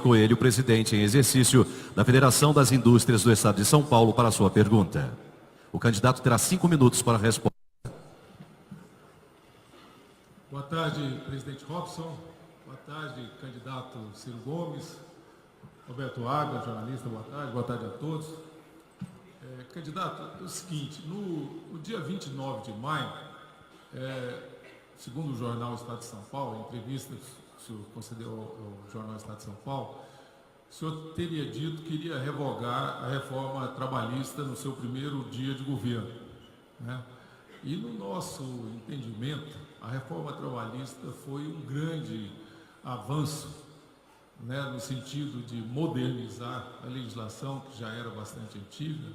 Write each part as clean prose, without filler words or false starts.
Coelho, presidente em exercício da Federação das Indústrias do Estado de São Paulo, para a sua pergunta. O candidato terá 5 minutos para a resposta. Boa tarde, presidente Robson. Boa tarde, candidato Ciro Gomes. Roberto Água, jornalista, boa tarde a todos. Candidato, é o seguinte, no dia 29 de maio, segundo o jornal Estado de São Paulo, em entrevista que o senhor concedeu ao jornal Estado de São Paulo, o senhor teria dito que iria revogar a reforma trabalhista no seu primeiro dia de governo, né? E no nosso entendimento, a reforma trabalhista foi um grande avanço, né, no sentido de modernizar a legislação, que já era bastante antiga,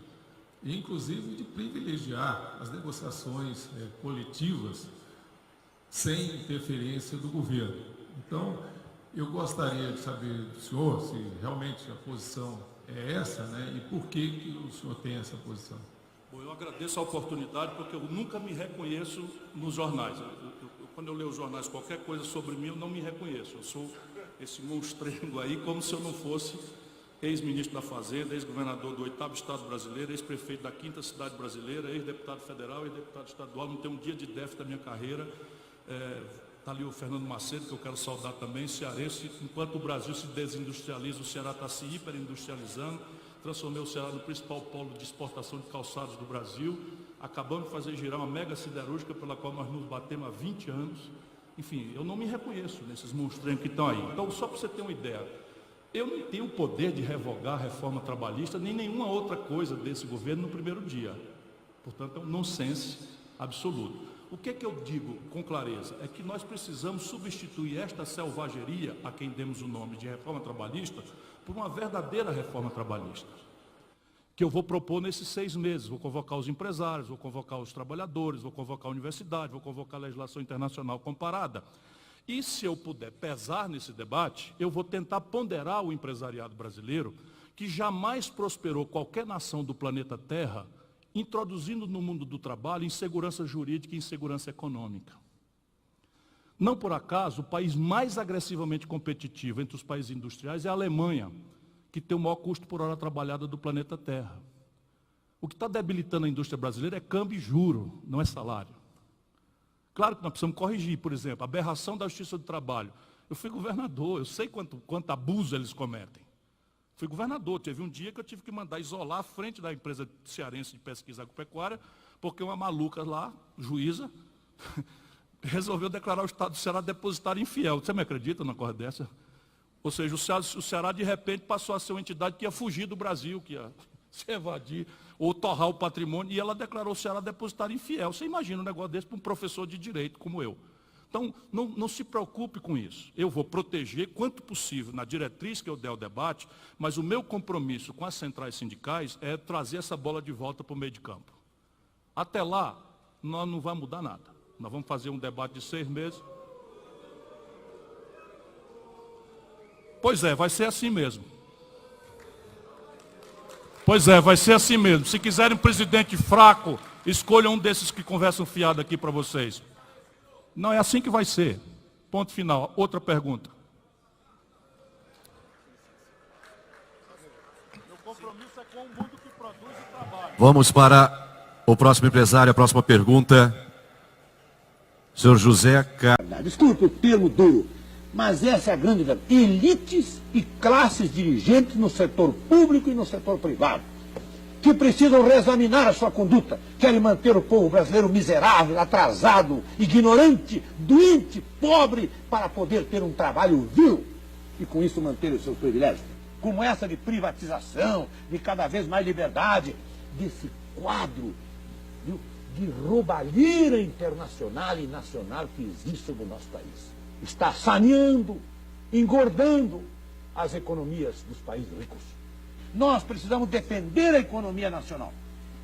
e inclusive de privilegiar as negociações coletivas sem interferência do governo. Então, eu gostaria de saber do senhor se realmente a posição é essa, né, e por que o senhor tem essa posição. Bom, eu agradeço a oportunidade, porque eu nunca me reconheço nos jornais. Quando eu leio os jornais, qualquer coisa sobre mim, eu não me reconheço. Eu sou esse monstrengo aí, como se eu não fosse ex-ministro da Fazenda, ex-governador do 8º Estado brasileiro, ex-prefeito da 5ª cidade brasileira, ex-deputado federal, ex-deputado estadual. Não tenho um dia de déficit da minha carreira. Está ali o Fernando Macedo, que eu quero saudar também, cearense. Enquanto o Brasil se desindustrializa, o Ceará está se hiperindustrializando. Transformei o Ceará no principal polo de exportação de calçados do Brasil. Acabamos de fazer girar uma mega siderúrgica pela qual nós nos batemos há 20 anos. Enfim, eu não me reconheço nesses monstros que estão aí. Então, só para você ter uma ideia, eu não tenho o poder de revogar a reforma trabalhista, nem nenhuma outra coisa desse governo no primeiro dia. Portanto, é um nonsense absoluto. O que eu digo com clareza é que nós precisamos substituir esta selvageria, a quem demos o nome de reforma trabalhista, por uma verdadeira reforma trabalhista, que eu vou propor nesses 6 meses. Vou convocar os empresários, vou convocar os trabalhadores, vou convocar a universidade, vou convocar a legislação internacional comparada. E se eu puder pesar nesse debate, eu vou tentar ponderar o empresariado brasileiro, que jamais prosperou qualquer nação do planeta Terra, introduzindo no mundo do trabalho insegurança jurídica e insegurança econômica. Não por acaso, o país mais agressivamente competitivo entre os países industriais é a Alemanha, que tem o maior custo por hora trabalhada do planeta Terra. O que está debilitando a indústria brasileira é câmbio e juro, não é salário. Claro que nós precisamos corrigir, por exemplo, a aberração da Justiça do Trabalho. Eu fui governador, eu sei quanto abuso eles cometem. Fui governador, teve um dia que eu tive que mandar isolar a frente da empresa cearense de pesquisa agropecuária, porque uma maluca lá, juíza, resolveu declarar o Estado do Ceará depositário infiel. Você me acredita numa coisa dessa? Ou seja, o Ceará de repente passou a ser uma entidade que ia fugir do Brasil, que ia se evadir ou torrar o patrimônio, e ela declarou o Ceará depositário infiel. Você imagina um negócio desse para um professor de direito como eu. Então, não se preocupe com isso. Eu vou proteger, quanto possível, na diretriz que eu der ao debate, mas o meu compromisso com as centrais sindicais é trazer essa bola de volta para o meio de campo. Até lá, nós não vamos mudar nada. Nós vamos fazer um debate de 6 meses. Pois é, vai ser assim mesmo. Pois é, vai ser assim mesmo. Se quiserem um presidente fraco, escolham um desses que conversam fiado aqui para vocês. Não, é assim que vai ser. Ponto final. Outra pergunta. Meu compromisso é com o mundo que produz e trabalha. Vamos para o próximo empresário, a próxima pergunta. Senhor José Desculpe o termo duro, mas essa é a grande verdade. Elites e classes dirigentes no setor público e no setor privado, que precisam reexaminar a sua conduta, querem manter o povo brasileiro miserável, atrasado, ignorante, doente, pobre, para poder ter um trabalho vil e com isso manter os seus privilégios. Como essa de privatização, de cada vez mais liberdade, desse quadro de roubalheira internacional e nacional que existe sobre o nosso país. Está saneando, engordando as economias dos países ricos. Nós precisamos defender a economia nacional,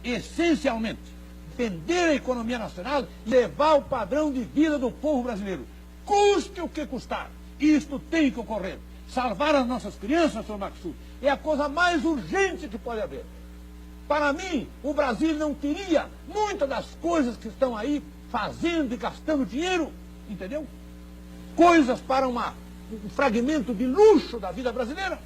essencialmente, defender a economia nacional e levar o padrão de vida do povo brasileiro, custe o que custar. Isto tem que ocorrer. Salvar as nossas crianças, Sr. Maxud, é a coisa mais urgente que pode haver. Para mim, o Brasil não teria muitas das coisas que estão aí fazendo e gastando dinheiro, entendeu? Coisas para uma um fragmento de luxo da vida brasileira,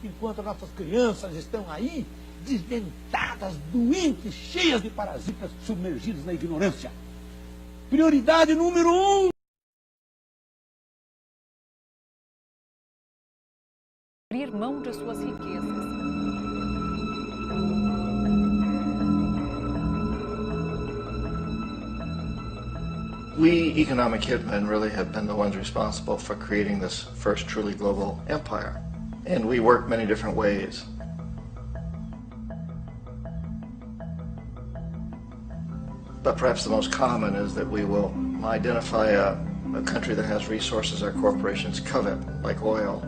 enquanto nossas crianças estão aí desdentadas, doentes, cheias de parasitas, submergidas na ignorância. Prioridade número 1. Abrir mão de suas riquezas. We economic hitmen really have been the ones responsible for creating this first truly global empire. And we work many different ways. But perhaps the most common is that we will identify a country that has resources our corporations covet, like oil,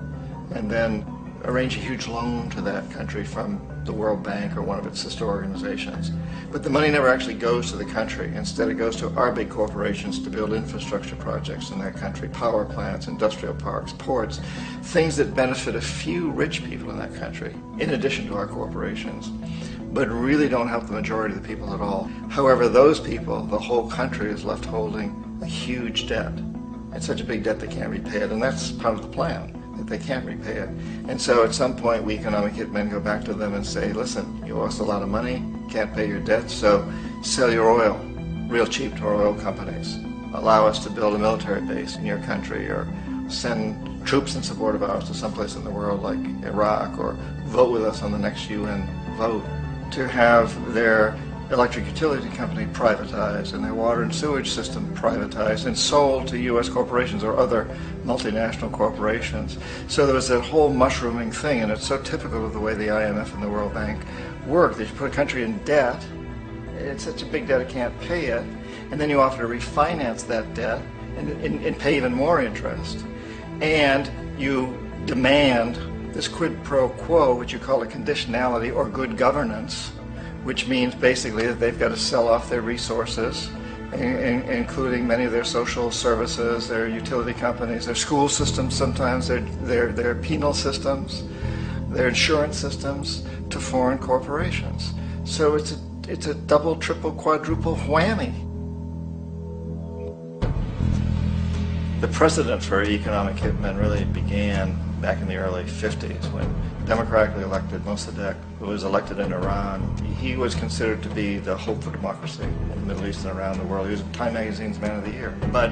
and then arrange a huge loan to that country from the World Bank or one of its sister organizations. But the money never actually goes to the country. Instead, it goes to our big corporations to build infrastructure projects in that country, power plants, industrial parks, ports, things that benefit a few rich people in that country, in addition to our corporations, but really don't help the majority of the people at all. However, those people, the whole country is left holding a huge debt. It's such a big debt they can't repay it, and that's part of the plan, that they can't repay it. And so at some point, we economic hitmen go back to them and say, listen, you owe us a lot of money, can't pay your debt, so sell your oil real cheap to our oil companies. Allow us to build a military base in your country, or send troops in support of ours to someplace in the world like Iraq, or vote with us on the next UN vote. To have their electric utility company privatized and their water and sewage system privatized and sold to U.S. corporations or other multinational corporations. So there was that whole mushrooming thing, and it's so typical of the way the IMF and the World Bank work, that you put a country in debt, it's such a big debt it can't pay it, and then you offer to refinance that debt and pay even more interest. And you demand this quid pro quo, which you call a conditionality or good governance, which means basically that they've got to sell off their resources, including many of their social services, their utility companies, their school systems sometimes, their penal systems, their insurance systems, to foreign corporations. So it's a double, triple, quadruple whammy. The precedent for economic hitmen really began back in the early 50s when democratically elected Mossadegh, who was elected in Iran, he was considered to be the hope for democracy in the Middle East and around the world. He was Time Magazine's Man of the Year. But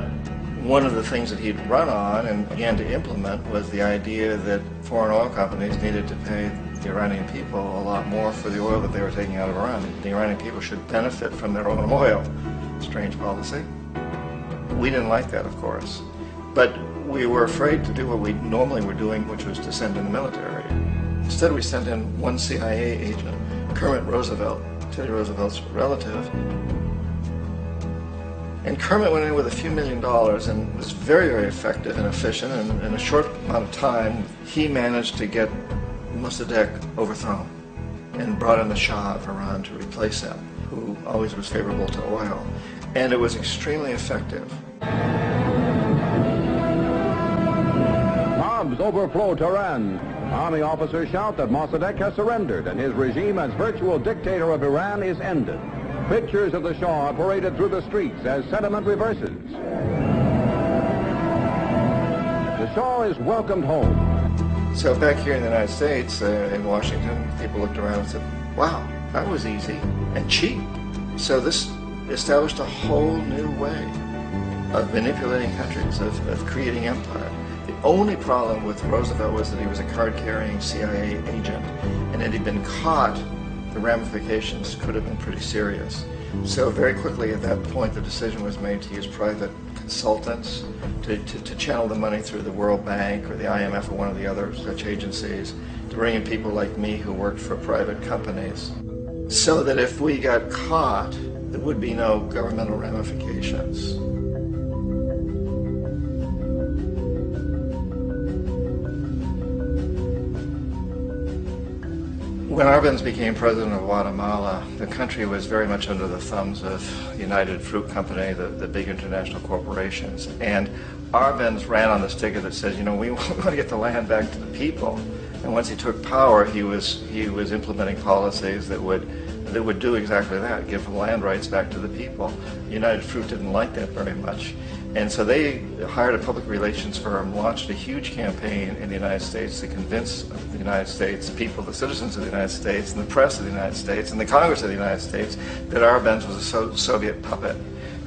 one of the things that he'd run on and began to implement was the idea that foreign oil companies needed to pay the Iranian people a lot more for the oil that they were taking out of Iran. The Iranian people should benefit from their own oil. Strange policy. We didn't like that, of course. But we were afraid to do what we normally were doing, which was to send in the military. Instead, we sent in one CIA agent, Kermit Roosevelt, Teddy Roosevelt's relative. And Kermit went in with a few $1 million and was very, very effective and efficient. And in a short amount of time, he managed to get Mossadegh overthrown and brought in the Shah of Iran to replace him, who always was favorable to oil. And it was extremely effective. Mobs overflow Tehran. Army officers shout that Mossadegh has surrendered and his regime as virtual dictator of Iran is ended. Pictures of the Shah are paraded through the streets as sentiment reverses. The Shah is welcomed home. So back here in the United States, in Washington, people looked around and said, wow, that was easy and cheap. So this established a whole new way of manipulating countries, of creating empire. The only problem with Roosevelt was that he was a card-carrying CIA agent, and had he been caught, the ramifications could have been pretty serious. So very quickly at that point, the decision was made to use private consultants to channel the money through the World Bank or the IMF or one of the other such agencies, to bring in people like me who worked for private companies, so that if we got caught, there would be no governmental ramifications. When Arbenz became president of Guatemala, the country was very much under the thumbs of United Fruit Company, the big international corporations. And Arbenz ran on this ticket that says, you know, we want to get the land back to the people. And once he took power, he was implementing policies that would do exactly that, give land rights back to the people. United Fruit didn't like that very much. And so they hired a public relations firm, launched a huge campaign in the United States to convince the United States people, the citizens of the United States, and the press of the United States, and the Congress of the United States, that Arbenz was a Soviet puppet,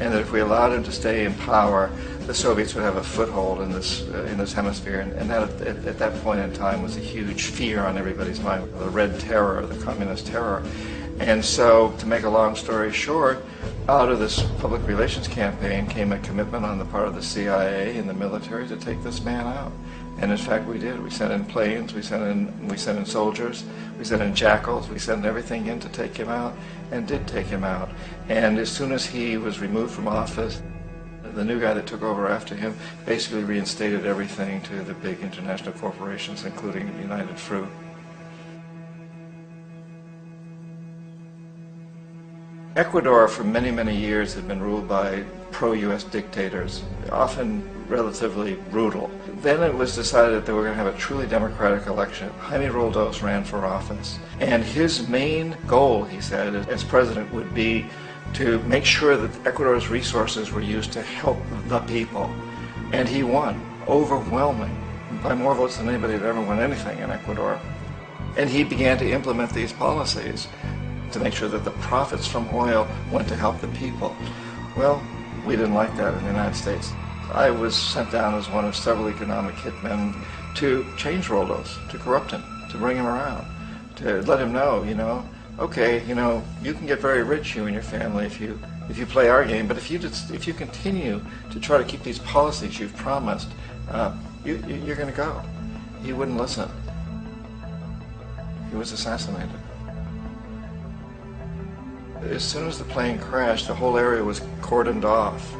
and that if we allowed him to stay in power, the Soviets would have a foothold in this hemisphere. And that at that point in time was a huge fear on everybody's mind, the Red Terror, the communist terror. And so, to make a long story short, out of this public relations campaign came a commitment on the part of the CIA and the military to take this man out. And in fact, we did. We sent in planes, we sent in soldiers, we sent in jackals, we sent everything in to take him out, and did take him out. And as soon as he was removed from office, the new guy that took over after him basically reinstated everything to the big international corporations, including United Fruit. Ecuador for many, many years had been ruled by pro-U.S. dictators, often relatively brutal. Then it was decided that they were going to have a truly democratic election. Jaime Roldos ran for office, and his main goal, he said, as president would be to make sure that Ecuador's resources were used to help the people. And he won, overwhelming, by more votes than anybody had ever won anything in Ecuador. And he began to implement these policies to make sure that the profits from oil went to help the people. Well, we didn't like that in the United States. I was sent down as one of several economic hitmen to change Roldos, to corrupt him, to bring him around, to let him know, okay, you can get very rich, you and your family, if you play our game, but if you continue to try to keep these policies you've promised, you're going to go. He wouldn't listen. He was assassinated. As soon as the plane crashed, the whole area was cordoned off.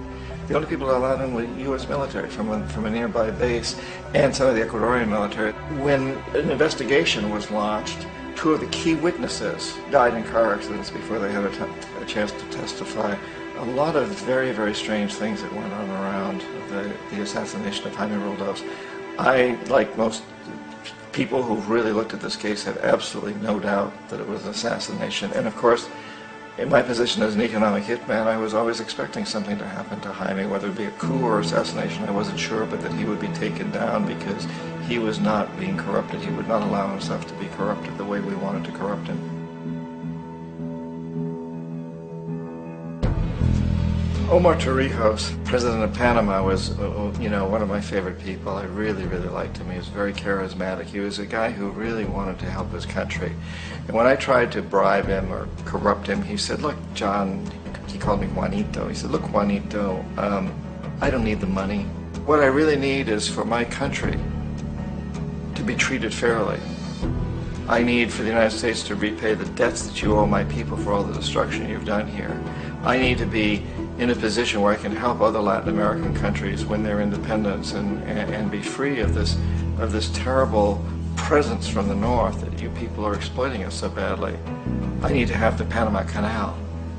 The only people allowed in were U.S. military from a nearby base and some of the Ecuadorian military. When an investigation was launched, two of the key witnesses died in car accidents before they had a chance to testify. A lot of very, very strange things that went on around the assassination of Jaime Roldos. I, like most people who've really looked at this case, have absolutely no doubt that it was an assassination. And of course, in my position as an economic hitman, I was always expecting something to happen to Jaime, whether it be a coup or assassination, I wasn't sure, but that he would be taken down because he was not being corrupted. He would not allow himself to be corrupted the way we wanted to corrupt him. Omar Torrijos, president of Panama, was, one of my favorite people. I really, really liked him. He was very charismatic. He was a guy who really wanted to help his country. And when I tried to bribe him or corrupt him, he said, look, John, he called me Juanito. He said, look, Juanito, I don't need the money. What I really need is for my country to be treated fairly. I need for the United States to repay the debts that you owe my people for all the destruction you've done here. I need to be in a position where I can help other Latin American countries win their independence and be free of this terrible presence from the north that you people are exploiting us so badly. I need to have the Panama Canal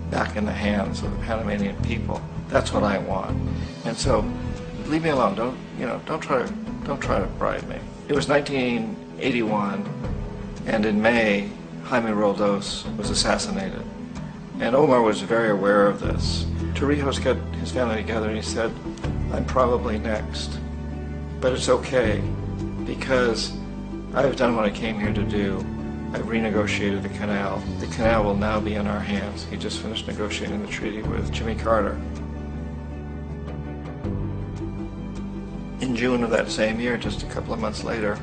back in the hands of the Panamanian people. That's what I want. And so, leave me alone. Don't try to bribe me. It was 1981, and in May, Jaime Roldos was assassinated. And Omar was very aware of this. Torrijos got his family together and he said, I'm probably next, but it's okay because I've done what I came here to do. I've renegotiated the canal. The canal will now be in our hands. He just finished negotiating the treaty with Jimmy Carter. In June of that same year, just a couple of months later,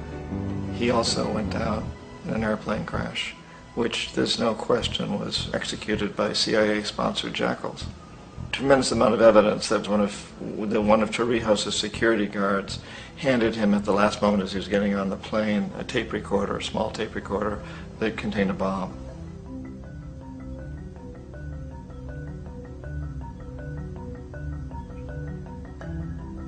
he also went down in an airplane crash, which there's no question was executed by CIA-sponsored jackals. Tremendous amount of evidence that one of Torrijos' security guards handed him at the last moment as he was getting on the plane a tape recorder, a small tape recorder that contained a bomb.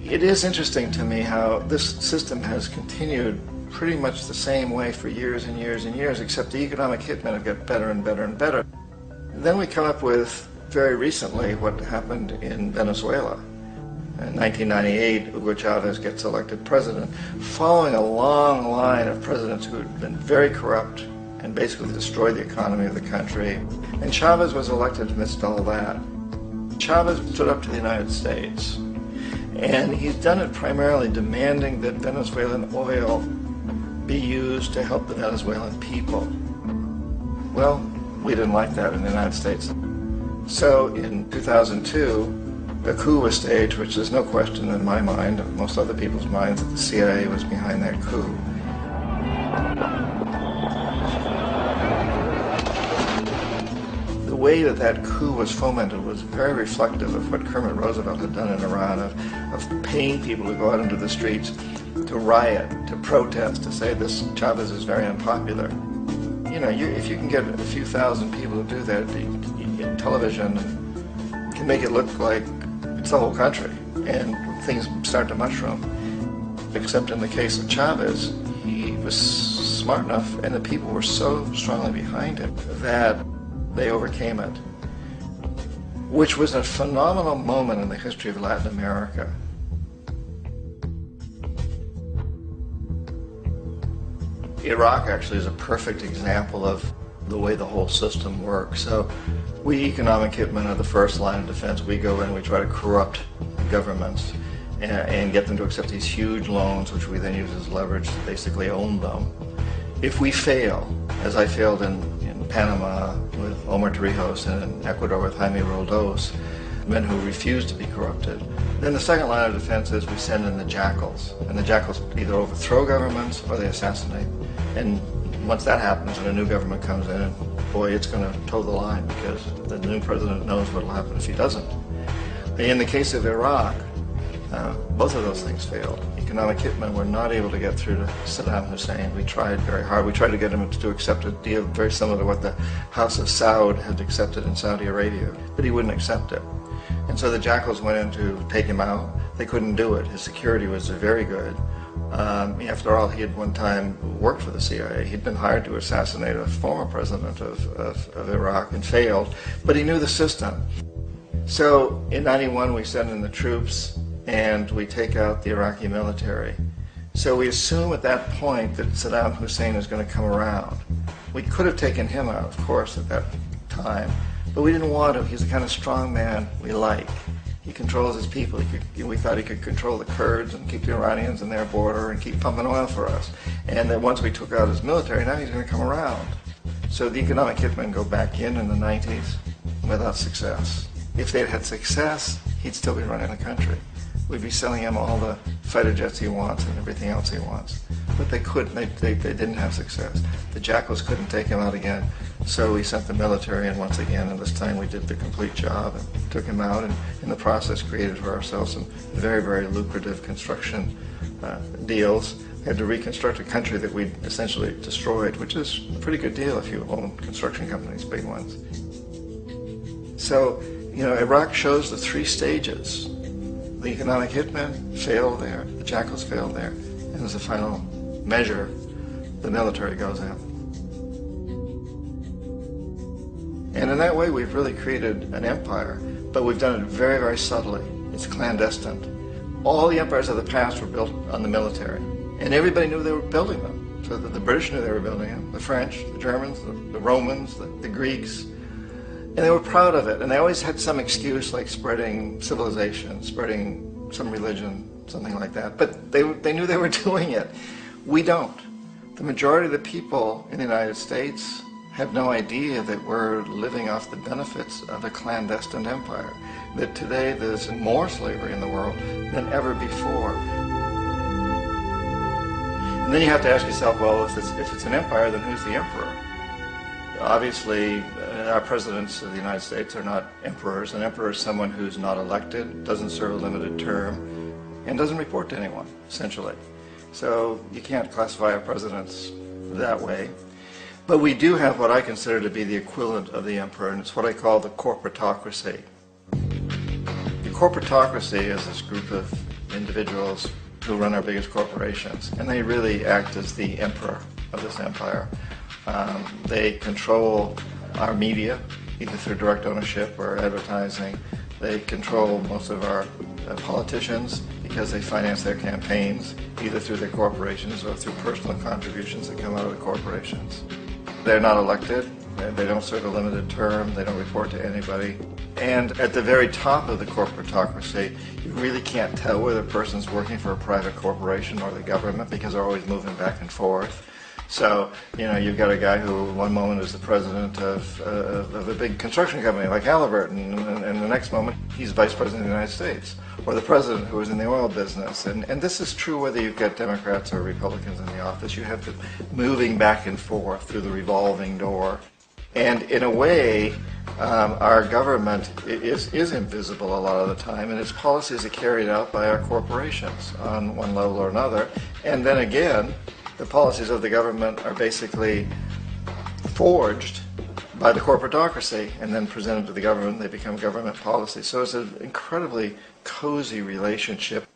It is interesting to me how this system has continued pretty much the same way for years and years and years, except the economic hitmen have got better and better and better. Then we come up with, very recently, what happened in Venezuela. In 1998, Hugo Chavez gets elected president, following a long line of presidents who had been very corrupt and basically destroyed the economy of the country. And Chavez was elected amidst all that. Chavez stood up to the United States And he's done it primarily demanding that Venezuelan oil be used to help the Venezuelan people. Well, we didn't like that in the United States. So in 2002, a coup was staged, which there's no question in my mind, and most other people's minds, that the CIA was behind that coup. The way that that coup was fomented was very reflective of what Kermit Roosevelt had done in Iran, of paying people to go out into the streets, to riot, to protest, to say this Chavez is very unpopular. You know, if you can get a few thousand people to do that, television can make it look like it's the whole country, and things start to mushroom. Except in the case of Chavez, he was smart enough, and the people were so strongly behind him that they overcame it, which was a phenomenal moment in the history of Latin America. Iraq actually is a perfect example of the way the whole system works. So we economic hitmen are the first line of defense. We go in, we try to corrupt governments and get them to accept these huge loans, which we then use as leverage to basically own them. If we fail, as I failed in Panama with Omar Torrijos and in Ecuador with Jaime Roldos, men who refuse to be corrupted, then the second line of defense is we send in the jackals. And the jackals either overthrow governments or they assassinate. And once that happens and a new government comes in, boy, it's going to toe the line, because the new president knows what will happen if he doesn't. In the case of Iraq, both of those things failed. Economic hitmen were not able to get through to Saddam Hussein. We tried very hard. We tried to get him to accept a deal very similar to what the House of Saud had accepted in Saudi Arabia, but he wouldn't accept it. And so the jackals went in to take him out. They couldn't do it. His security was very good. After all, he had one time worked for the CIA. He'd been hired to assassinate a former president of Iraq and failed, but he knew the system. So in '91 we send in the troops and we take out the Iraqi military. So we assume at that point that Saddam Hussein is going to come around. We could have taken him out, of course, at that time, but we didn't want him. He's the kind of strong man we like. He controls his people. We thought he could control the Kurds and keep the Iranians in their border and keep pumping oil for us. And then once we took out his military, now he's going to come around. So the economic hitmen go back in the 90s without success. If they'd had success, he'd still be running the country. We'd be selling him all the fighter jets he wants and everything else he wants. But they couldn't. They didn't have success. The jackals couldn't take him out again. So we sent the military in once again, and this time we did the complete job and took him out, and in the process created for ourselves some very, very lucrative construction deals. We had to reconstruct a country that we'd essentially destroyed, which is a pretty good deal if you own construction companies, big ones. So, Iraq shows the three stages. The economic hitmen failed there, the jackals failed there, and as a final measure, the military goes in. And in that way, we've really created an empire, but we've done it very, very subtly. It's clandestine. All the empires of the past were built on the military, and everybody knew they were building them. So the British knew they were building them, the French, the Germans, the Romans, the Greeks, and they were proud of it. And they always had some excuse, like spreading civilization, spreading some religion, something like that. But they knew they were doing it. We don't. The majority of the people in the United States have no idea that we're living off the benefits of a clandestine empire, that today there's more slavery in the world than ever before. And then you have to ask yourself, well, if it's an empire, then who's the emperor? Obviously, our presidents of the United States are not emperors. An emperor is someone who's not elected, doesn't serve a limited term, and doesn't report to anyone, essentially. So you can't classify our presidents that way. But we do have what I consider to be the equivalent of the emperor, and it's what I call the corporatocracy. The corporatocracy is this group of individuals who run our biggest corporations, and they really act as the emperor of this empire. They control our media, either through direct ownership or advertising. They control most of our politicians because they finance their campaigns, either through their corporations or through personal contributions that come out of the corporations. They're not elected, they don't serve a limited term, they don't report to anybody, And at the very top of the corporatocracy, you really can't tell whether a person's working for a private corporation or the government because they're always moving back and forth. So, you know, you've got a guy who one moment is the president of a big construction company like Halliburton, and the next moment he's vice president of the United States, or the president who is in the oil business. And this is true whether you've got Democrats or Republicans in the office. You have to moving back and forth through the revolving door. And in a way, our government is invisible a lot of the time, and its policies are carried out by our corporations on one level or another. And then again, the policies of the government are basically forged by the corporatocracy and then presented to the government. They become government policies. So it's an incredibly cozy relationship.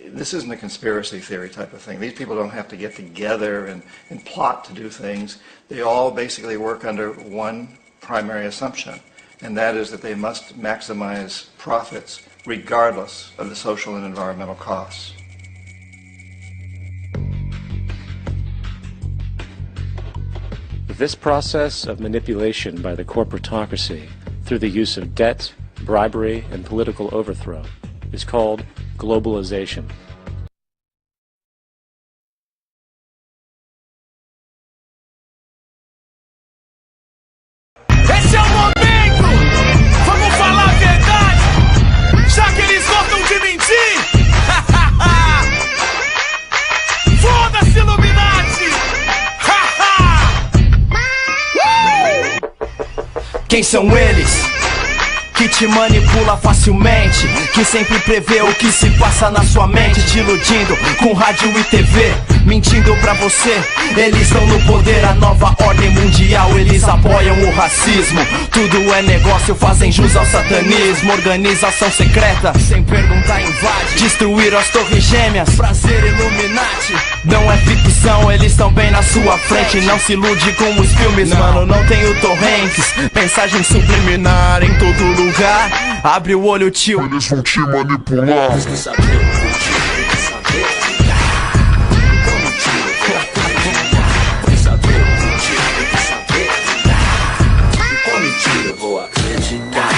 This isn't a conspiracy theory type of thing. These people don't have to get together and plot to do things. They all basically work under one primary assumption, and that is that they must maximize profits regardless of the social and environmental costs. This process of manipulation by the corporatocracy through the use of debt, bribery, and political overthrow is called globalization. Esse é o momento! Vamos falar a verdade! Já que eles gostam de mentir! Foda-se, Illuminati! Quem são eles? Que te manipula facilmente, que sempre prevê o que se passa na sua mente, te iludindo com rádio e TV, mentindo pra você. Eles estão no poder, a nova ordem mundial, eles apoiam o racismo. Tudo é negócio, fazem jus ao satanismo. Organização secreta, sem perguntar invade, destruíram as torres gêmeas, prazer Illuminati. Não é ficção, eles estão bem na sua frente. Não se ilude com os filmes, mano, não tem o Tom Hanks. Mensagem subliminar em todo lugar. Abre o olho, tio. Eles vão te manipular. Quer saber o motivo? Quer saber como tio vou acreditar? Quer saber o motivo? Quer saber como tio eu vou acreditar?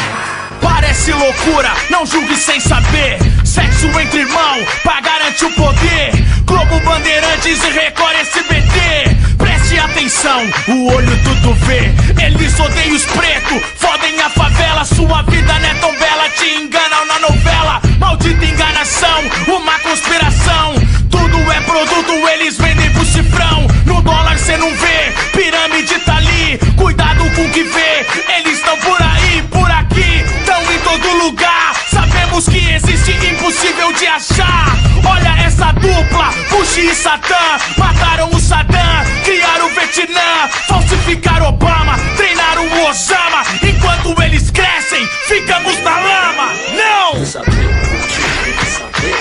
Parece loucura, não julgue sem saber. Sexo entre irmão, pra garantir o poder. Globo, Bandeirantes e Record SBT. Preste atenção, o olho tudo vê. Eles odeiam os pretos, fodem a favela. Sua vida não é tão bela, te enganam na novela. Maldita enganação, uma conspiração. Tudo é produto, eles vendem pro cifrão. No dólar cê não vê, pirâmide tá ali. Cuidado com o que vê, eles estão por aí, por aqui. Tão em todo lugar, sabemos que existe impossível de achar. Olha essa dupla, Bush e Satã. Mataram o Saddam, criaram o Vietnã. Falsificaram Obama, treinaram o Osama. Enquanto eles crescem, ficamos na lama. Não! Quer saber o motivo? Quer saber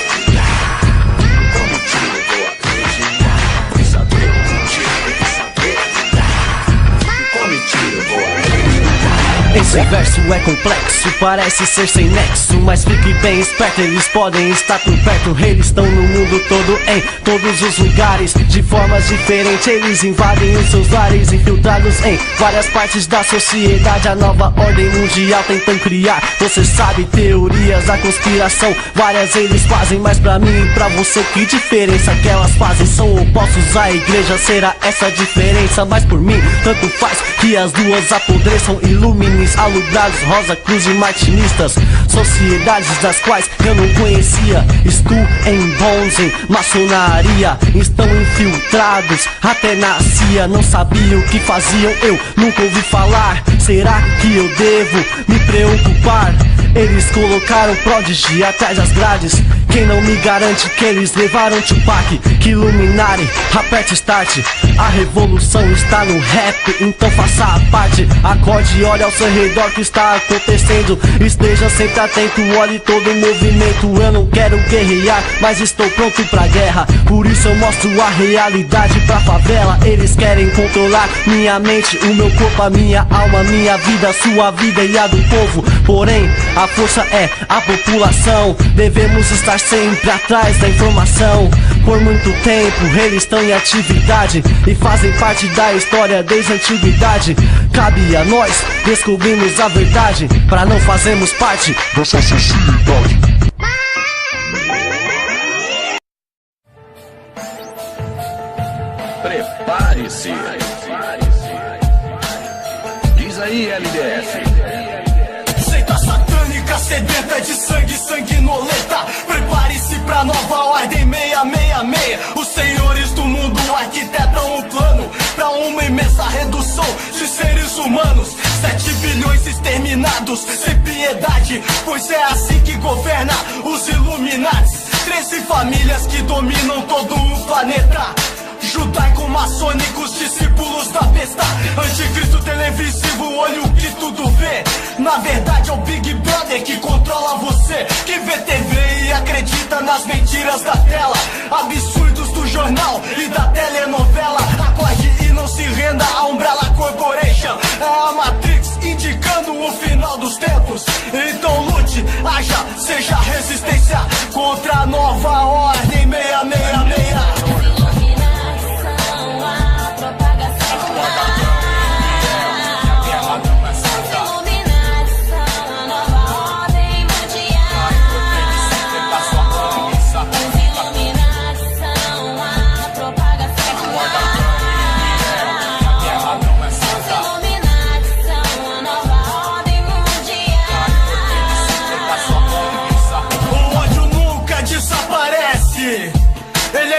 como tio eu vou acreditar? Quer saber o motivo? Quer saber como tio eu vou acreditar? Esse verso é complexo, parece ser sem nexo, mas fique bem esperto, eles podem estar por perto. Eles estão no mundo todo, em todos os lugares, de formas diferentes. Eles invadem os seus lares, infiltrados em várias partes da sociedade. A nova ordem mundial tentam criar, você sabe, teorias da conspiração. Várias eles fazem, mas pra mim e pra você, que diferença que elas fazem? São opostos à igreja, será essa a diferença? Mas por mim, tanto faz que as duas apodreçam. Ilumines, alugados, Rosa Cruz e martinistas, sociedades das quais eu não conhecia. Estou em bons, em maçonaria, estão infiltrados até na CIA. Não sabia o que faziam, eu nunca ouvi falar. Será que eu devo me preocupar? Eles colocaram Prodigy atrás das grades. Quem não me garante que eles levaram Tupac? Que Illuminati, aperte start. A revolução está no rap, então faça a parte. Acorde e olhe ao seu redor que está acontecendo. Esteja sempre atento, olhe todo o movimento. Eu não quero guerrear, mas estou pronto pra guerra. Por isso eu mostro a realidade pra favela. Eles querem controlar minha mente, o meu corpo, a minha alma, minha vida, sua vida e a do povo. Porém, a força é a população. Devemos estar sempre atrás da informação. Por muito tempo eles estão em atividade e fazem parte da história desde a antiguidade. Cabe a nós descobrirmos a verdade, pra não fazermos parte dessa sociedade. Prepare-se. Diz aí, LDS. Seita satânica, sedenta de sangue, sanguinolenta. Prepare-se pra nova ordem 666. Os senhores do mundo arquitetam um plano pra uma imensa redução de seres humanos. 7 bilhões exterminados sem piedade, pois é assim que governa os Illuminatis. 13 famílias que dominam todo o planeta. Judaico-maçônicos, discípulos da besta. Anticristo televisivo, olho que tudo vê. Na verdade é o Big Brother que controla você, que vê TV e acredita nas mentiras da tela. Absurdos do jornal e da telenovela. Acorde e não se renda a Umbrella Corporation. É a Matrix indicando o final dos tempos. Então lute, haja, seja resistência contra a nova ordem 666.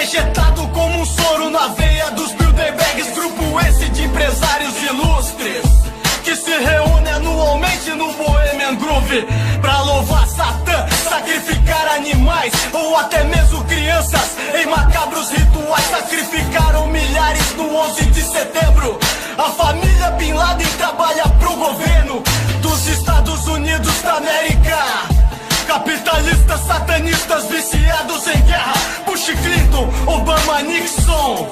Injetado como um soro na veia dos Bilderbergs, grupo esse de empresários ilustres que se reúne anualmente no Bohemian Groove pra louvar Satã, sacrificar animais ou até mesmo crianças em macabros rituais. Sacrificaram milhares no 11 de setembro. A família Bin Laden trabalha pro governo dos Estados Unidos da América. Capitalistas, satanistas, viciados em guerra. Bush, Clinton, Obama, Nixon,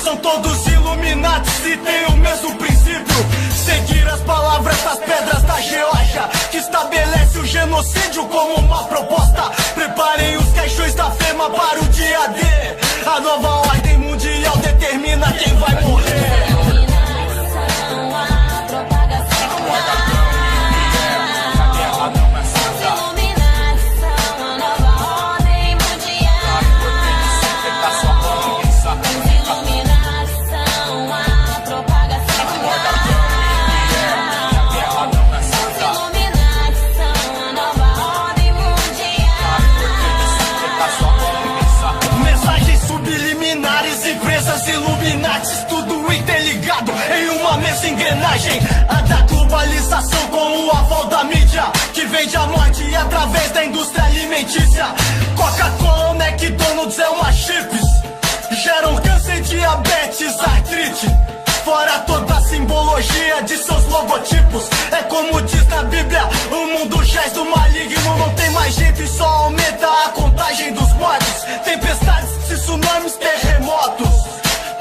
são todos Illuminatis e têm o mesmo princípio. Seguir as palavras das pedras da Geórgia, que estabelece o genocídio como uma proposta. Preparem os caixões da FEMA para o dia D. A nova ordem mundial determina quem vai morrer. Engrenagem, a da globalização com o aval da mídia, que vende a morte através da indústria alimentícia. Coca-Cola, McDonald's é uma chips, geram câncer, diabetes, artrite. Fora toda a simbologia de seus logotipos. É como diz na Bíblia, o mundo jaz do maligno. Não tem mais jeito e só aumenta a contagem dos mortos. Tempestades, tsunamis, terremotos,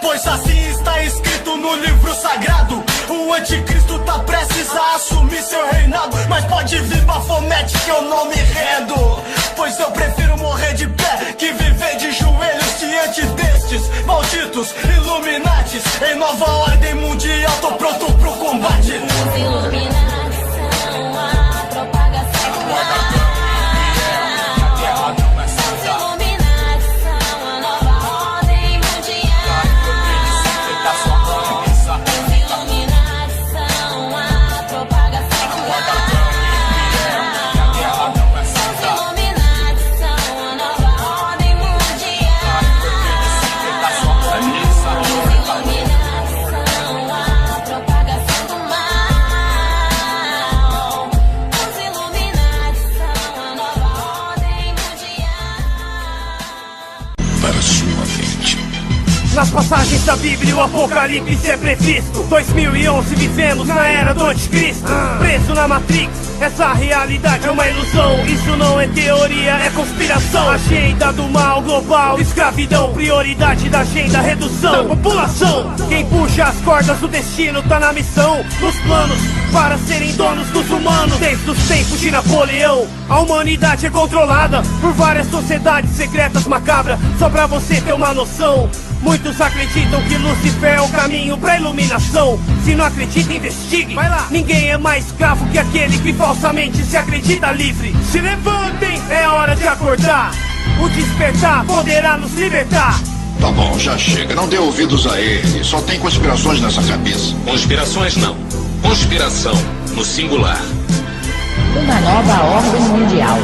pois assim está escrito no livro sagrado. O anticristo tá prestes a assumir seu reinado. Mas pode vir Bafomete que eu não me rendo, pois eu prefiro morrer de pé que viver de joelhos diante destes malditos Illuminatis. Em nova ordem mundial tô pronto pro combate. Iluminação, a propagação do mal. Nas passagens da Bíblia o apocalipse é previsto. 2011 vivemos na era do anticristo. Preso na Matrix, essa realidade é uma ilusão. Isso não é teoria, é conspiração. Agenda do mal global, escravidão. Prioridade da agenda, redução da população. Quem puxa as cordas do destino tá na missão. Nos planos para serem donos dos humanos. Desde os tempos de Napoleão, a humanidade é controlada por várias sociedades secretas macabras. Só pra você ter uma noção, muitos acreditam que Lucifer é o caminho pra iluminação. Se não acredita, investigue. Vai lá. Ninguém é mais escravo que aquele que falsamente se acredita livre. Se levantem, é hora de acordar. O despertar poderá nos libertar. Tá bom, já chega. Não dê ouvidos a ele. Só tem conspirações nessa cabeça. Conspirações não. Conspiração no singular. Uma nova ordem mundial.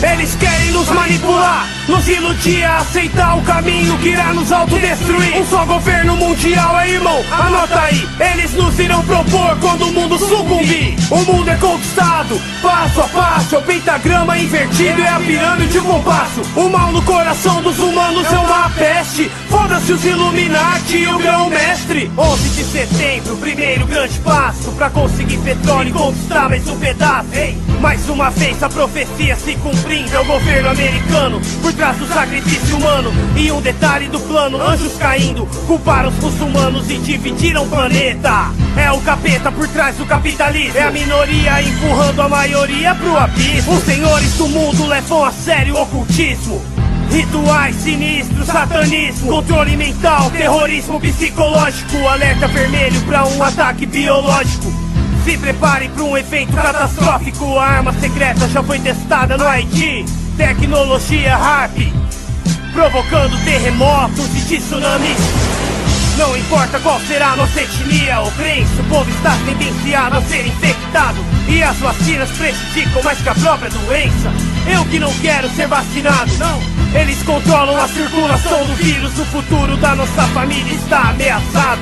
Eles querem nos manipular, nos iludir a aceitar o caminho que irá nos autodestruir. Um só governo mundial, irmão, anota aí. Eles nos irão propor quando o mundo sucumbir. O mundo é conquistado, passo a passo. É o pentagrama invertido, é a pirâmide e o compasso. O mal no coração dos humanos é uma peste. Foda-se os Illuminati e o grão-mestre. 11 de setembro, primeiro grande passo pra conseguir petróleo e conquistar mais um pedaço. Ei, mais uma vez a profecia se cumprindo. É o governo americano por trás do sacrifício humano. E um detalhe do plano, anjos caindo, culparam os muçulmanos e dividiram o planeta. É o capeta por trás do capitalismo. É a minoria empurrando a maioria pro abismo. Os senhores do mundo levam a sério o ocultismo. Rituais sinistros, satanismo, controle mental, terrorismo psicológico. Alerta vermelho pra um ataque biológico. Se preparem para um evento catastrófico. A arma secreta já foi testada no Haiti. Tecnologia HARP, provocando terremotos e tsunamis. Não importa qual será a nossa etnia ou crença, o povo está sentenciado a ser infectado. E as vacinas prejudicam mais que a própria doença. Eu que não quero ser vacinado, não. Eles controlam a circulação do vírus. O futuro da nossa família está ameaçado.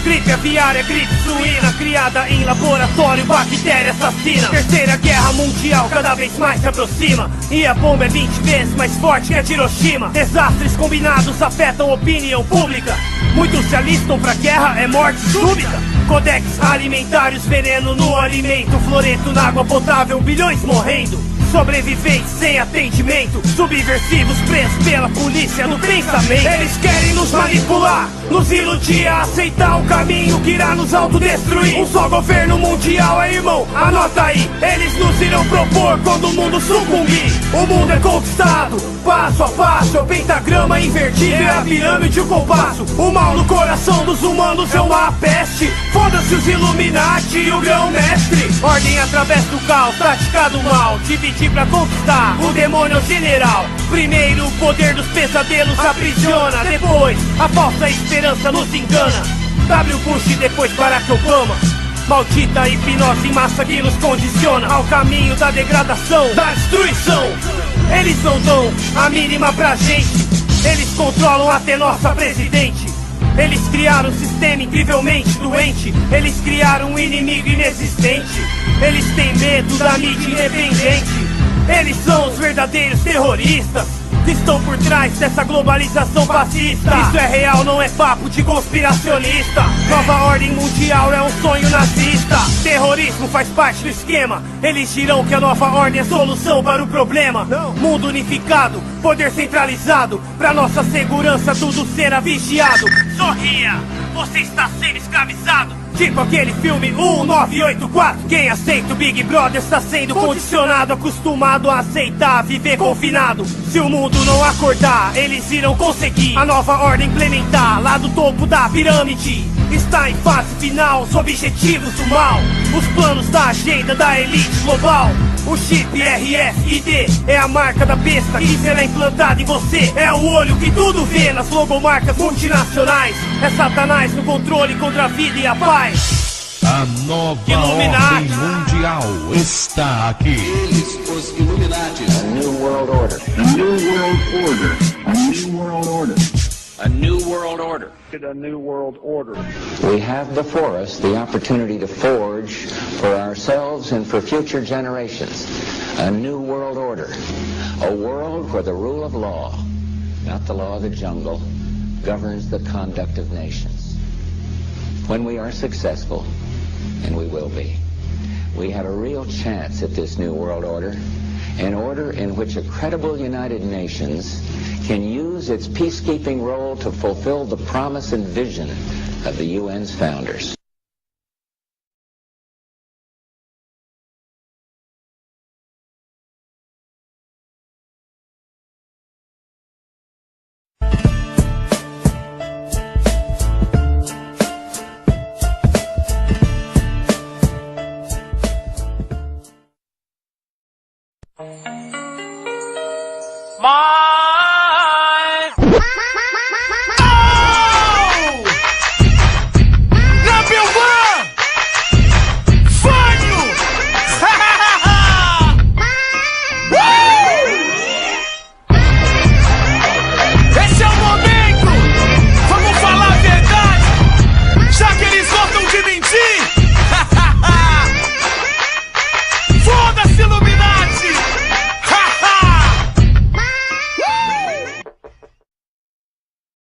Gripe aviária, gripe suína, criada em laboratório, bactéria assassina. Terceira guerra mundial cada vez mais se aproxima. E a bomba é 20 vezes mais forte que a de Hiroshima. Desastres combinados afetam a opinião pública. Muitos se alistam pra guerra, é morte súbita. Codex alimentares, veneno no alimento, fluoreto na água potável, bilhões morrendo. Sobreviventes sem atendimento, subversivos presos pela polícia no pensamento. Eles querem nos manipular, nos iludir a aceitar o caminho que irá nos autodestruir. Um só governo mundial, irmão, anota aí. Eles nos irão propor quando o mundo sucumbir. O mundo é conquistado, passo a passo. É o pentagrama invertido, é a pirâmide e o compasso. O mal no coração dos humanos é uma peste. Foda-se os Illuminati e o grão-mestre. Ordem através do caos, praticado mal. Dividir pra conquistar, o demônio é o general. Primeiro o poder dos pesadelos aprisiona. Depois a falsa esperança nos engana. W. Bush e depois Barack Obama. Maldita hipnose em massa que nos condiciona ao caminho da degradação, da destruição. Eles não dão a mínima pra gente. Eles controlam até nossa presidente. Eles criaram um sistema incrivelmente doente. Eles criaram um inimigo inexistente. Eles têm medo da mídia independente. Eles são os verdadeiros terroristas que estão por trás dessa globalização fascista. Isso é real, não é papo de conspiracionista. Nova ordem mundial é um sonho nazista. Terrorismo faz parte do esquema. Eles dirão que a nova ordem é solução para o problema. Mundo unificado, poder centralizado. Pra nossa segurança tudo será vigiado. Sorria, você está sendo escravizado. Tipo aquele filme 1984. Quem aceita o Big Brother está sendo condicionado, acostumado a aceitar, viver confinado. Se o mundo não acordar, eles irão conseguir a nova ordem implementar. Lá do topo da pirâmide está em fase final os objetivos do mal. Os planos da agenda da elite global. O chip RFID é a marca da besta que será implantada em você. É o olho que tudo vê nas logomarcas multinacionais. É Satanás no controle contra a vida e a paz. A nova ordem mundial está aqui. Eles, os Illuminati. A new world order. A new world order. A new world order. A new world order. A new world order. We have before us the opportunity to forge for ourselves and for future generations a new world order. A world where the rule of law, not the law of the jungle, governs the conduct of nations. When we are successful, and we will be, we have a real chance at this new world order, an order in which a credible United Nations can use its peacekeeping role to fulfill the promise and vision of the UN's founders.